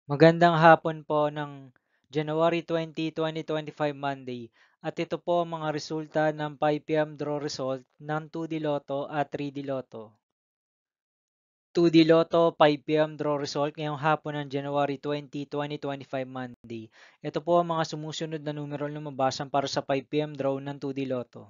Magandang hapon po ng January 20, 2025 Monday at ito po ang mga resulta ng 5 p.m. draw result ng 2D Lotto at 3D Lotto. 2D Lotto 5 p.m. draw result ngayong hapon ng January 20, 2025 Monday. Ito po ang mga sumusunod na numero na lumabasan para sa 5 p.m. draw ng 2D Lotto.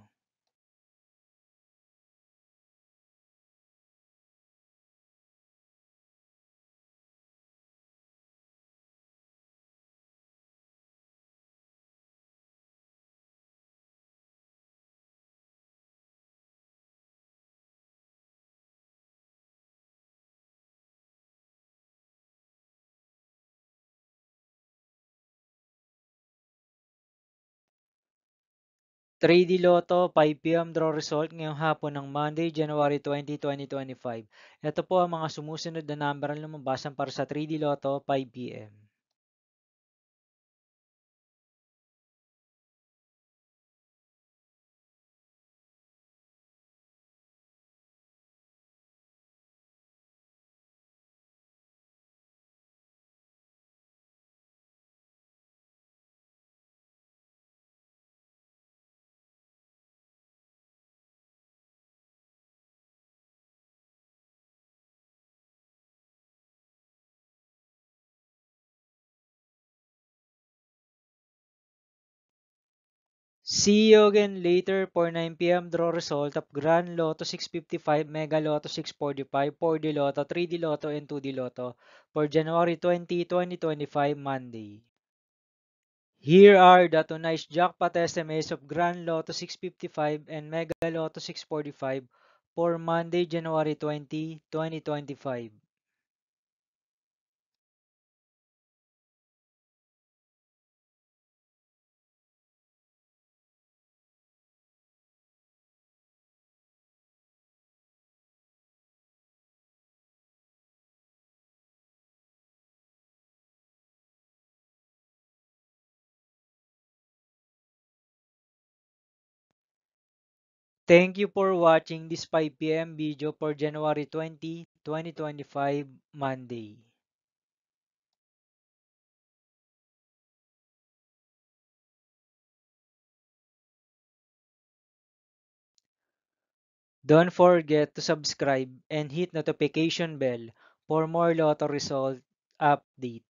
3D Lotto 5 p.m. draw result ngayong hapon ng Monday, January 20, 2025. Ito po ang mga sumusunod na number na lumabasan para sa 3D Lotto 5 p.m. 'See you again later for 9 p.m. draw result of Grand Lotto 655, Mega Lotto 645, 4D Lotto, 3D Lotto, and 2D Lotto for January 20, 2025 Monday. Here are the tonight's jackpot estimates of Grand Lotto 655 and Mega Lotto 645 for Monday, January 20, 2025. Thank you for watching this 5 p.m. video for January 20, 2025 Monday. Don't forget to subscribe and hit notification bell for more Lotto result update.